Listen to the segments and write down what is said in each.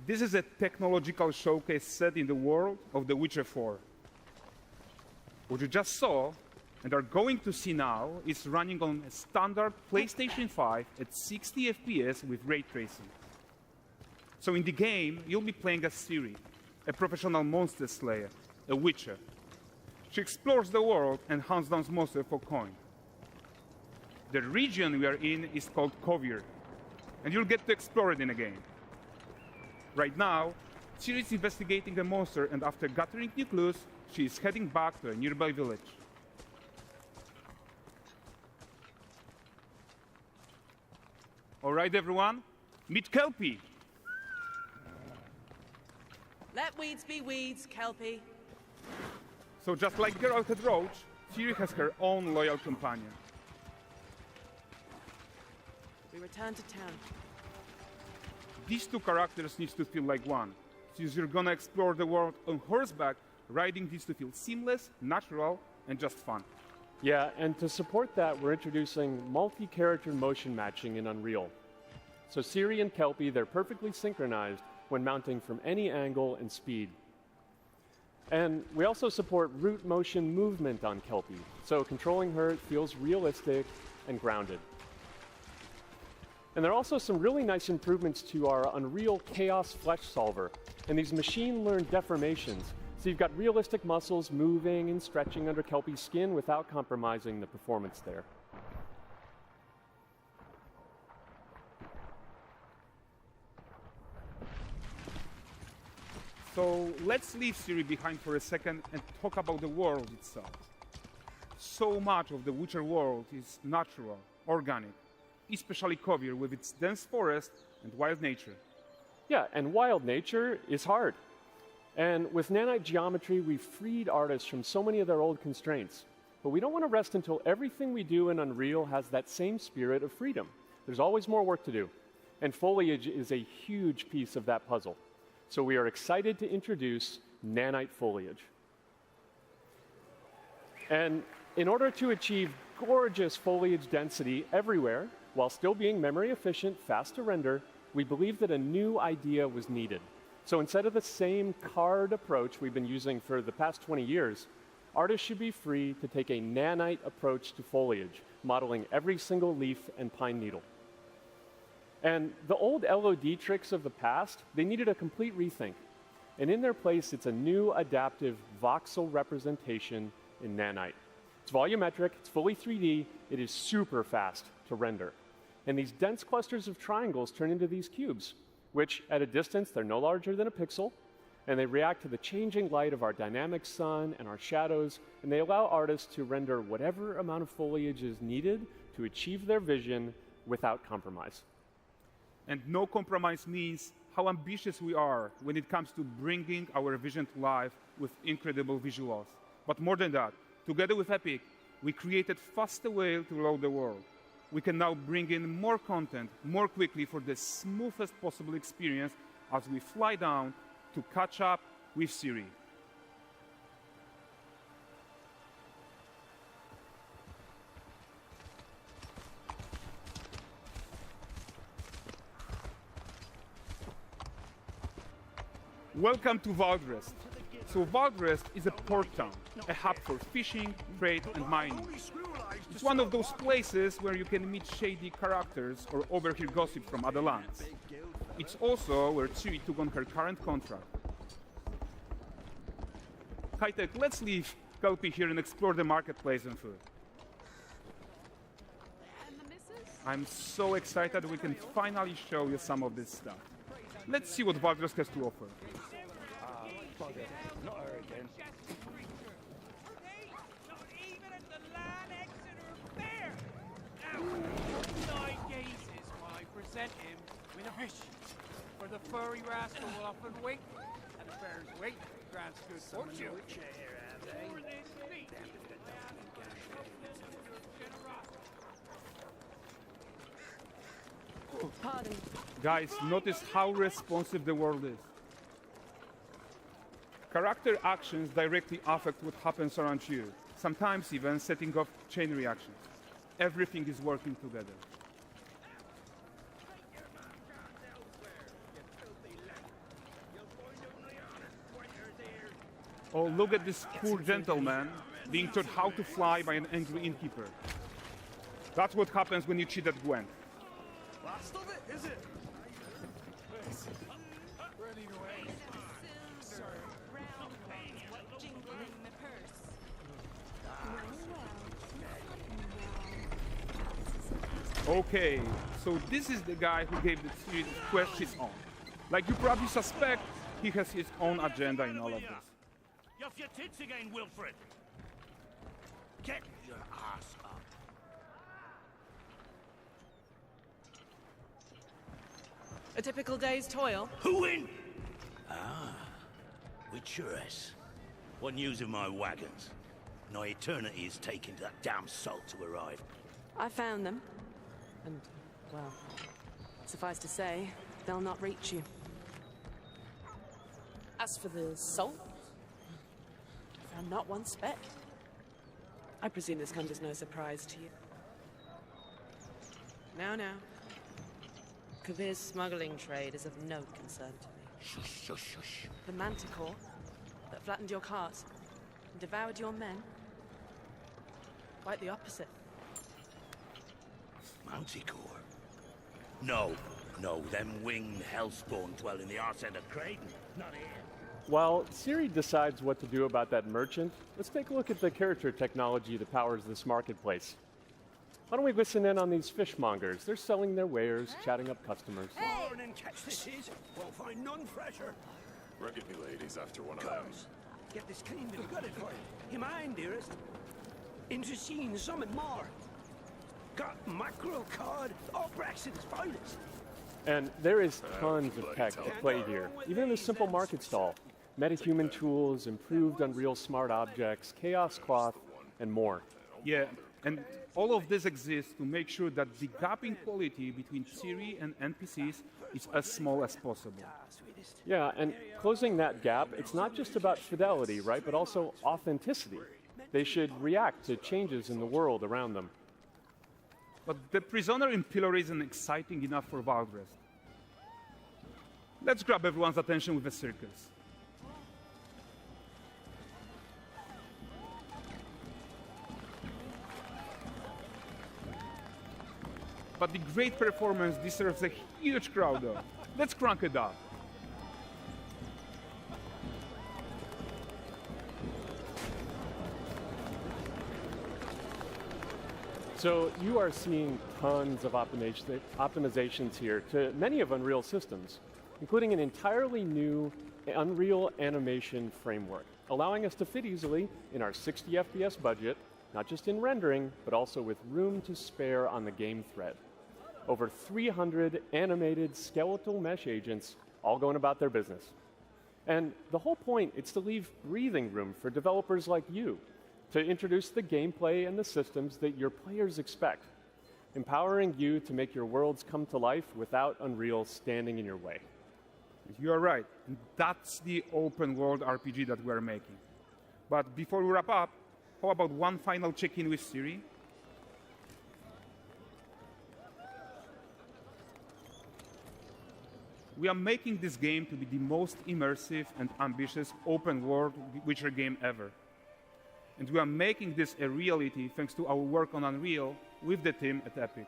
This is a technological showcase set in the world of The Witcher 4. What you just saw and are going to see now is running on a standard PlayStation 5 at 60 FPS with ray tracing. So in the game, you'll be playing as Ciri, a professional monster slayer, a witcher. She explores the world and hunts down monsters for coin. The region we are in is called Kovir, and you'll get to explore it in a game. Right now, Ciri is investigating a monster, and after gathering new clues, she is heading back to a nearby village. All right, everyone, meet Kelpie. Let weeds be weeds, Kelpie. So just like Geralt had Roach, Ciri has her own loyal companion. We return to town. These two characters need to feel like one. Since you're gonna explore the world on horseback, riding needs to feel seamless, natural, and just fun. Yeah, and to support that, we're introducing multi-character motion matching in Unreal. So Ciri and Kelpie, they're perfectly synchronized when mounting from any angle and speed. And we also support root motion movement on Kelpie, so controlling her feels realistic and grounded. And there are also some really nice improvements to our Unreal Chaos Flesh Solver and these machine-learned deformations. So you've got realistic muscles moving and stretching under Kelpie's skin without compromising the performance there. So let's leave Ciri behind for a second and talk about the world itself. So much of the Witcher world is natural, organic, especially Kovir with its dense forest and wild nature. Yeah, and wild nature is hard. And with nanite geometry, we've freed artists from so many of their old constraints. But we don't want to rest until everything we do in Unreal has that same spirit of freedom. There's always more work to do. And foliage is a huge piece of that puzzle. So we are excited to introduce nanite foliage. And in order to achieve gorgeous foliage density everywhere, while still being memory efficient, fast to render, we believe that a new idea was needed. So instead of the same card approach we've been using for the past 20 years, artists should be free to take a nanite approach to foliage, modeling every single leaf and pine needle. And the old LOD tricks of the past, they needed a complete rethink. And in their place, it's a new adaptive voxel representation in nanite. It's volumetric, it's fully 3D, it is super fast to render. And these dense clusters of triangles turn into these cubes, which at a distance, they're no larger than a pixel, and they react to the changing light of our dynamic sun and our shadows, and they allow artists to render whatever amount of foliage is needed to achieve their vision without compromise. And no compromise means how ambitious we are when it comes to bringing our vision to life with incredible visuals. But more than that, together with Epic, we created faster way to load the world. We can now bring in more content more quickly for the smoothest possible experience as we fly down to catch up with Ciri. Welcome to Valdrest. So Valdrest is a port town, a hub for fishing, trade, and mining. It's one of those places where you can meet shady characters or overhear gossip from other lands. It's also where Ciri took on her current contract. High-tech, let's leave Kelpie here and explore the marketplace and food. I'm so excited we can finally show you some of this stuff. Let's see what Valdrest has to offer. Not her again. Present him with a fish. For the furry rascal will often wait, and the bear's weight grants good fortune. For this feat, Pardon. Guys, notice how responsive the world is. Character actions directly affect what happens around you, sometimes even setting off chain reactions. Everything is working together. Oh, look at this poor gentleman being taught how to fly by an angry innkeeper. That's what happens when you cheat at Gwent. Last of it, is it? Okay, so this is the guy who gave the series quest his own. Like you probably suspect, he has his own agenda in all of this. You off your tits again, Wilfred. Get your ass up. A typical day's toil. Who in? Ah, Witcheress. What news of my wagons? No eternity is taking that damn salt to arrive. I found them. And, well, suffice to say, they'll not reach you. As for the salt, I found not one speck. I presume this comes as no surprise to you. Now. Kavir's smuggling trade is of no concern to me. Shush, shush, shush. The manticore that flattened your cart and devoured your men? Quite the opposite. Manticore? No, them winged hellspawn dwell in the arse end of Creighton, not here. While Siri decides what to do about that merchant, let's take a look at the character technology that powers this marketplace. Why don't we listen in on these fishmongers? They're selling their wares, chatting up customers. Morning catch this is. Won't find none fresher. Reckon me lady's after one of them. Comes. Get this cleaned and gutted for you. You mind, dearest? Into seeing something more. Got mackerel cod, all Braxton's finest. And there is tons of tech at play here, even in this simple market stall. Metahuman tools, improved Unreal Smart Objects, Chaos Cloth, and more. Yeah, and all of this exists to make sure that the gap in quality between Ciri and NPCs is as small as possible. Yeah, and closing that gap, it's not just about fidelity, right, but also authenticity. They should react to changes in the world around them. But the prisoner in Pillory isn't exciting enough for Valdrest. Let's grab everyone's attention with a circus. But the great performance deserves a huge crowd though. Let's crank it up. So you are seeing tons of optimizations here to many of Unreal systems, including an entirely new Unreal animation framework, allowing us to fit easily in our 60 FPS budget, not just in rendering, but also with room to spare on the game thread. Over 300 animated skeletal mesh agents all going about their business. And the whole point is to leave breathing room for developers like you to introduce the gameplay and the systems that your players expect, empowering you to make your worlds come to life without Unreal standing in your way. You are right. And that's the open world RPG that we're making. But before we wrap up, how about one final check-in with Ciri? We are making this game to be the most immersive and ambitious open world Witcher game ever. And we are making this a reality thanks to our work on Unreal with the team at Epic.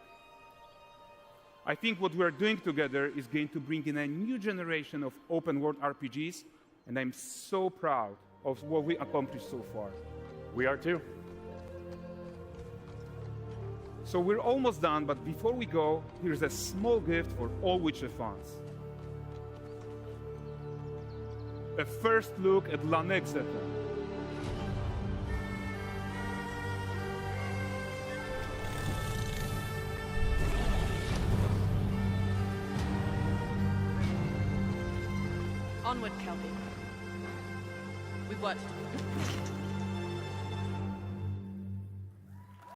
I think what we are doing together is going to bring in a new generation of open world RPGs, and I'm so proud of what we accomplished so far. We are too. So we're almost done, but before we go, here's a small gift for all Witcher fans. A first look at Lanexeter. Onward, Kelpie. We've work to do.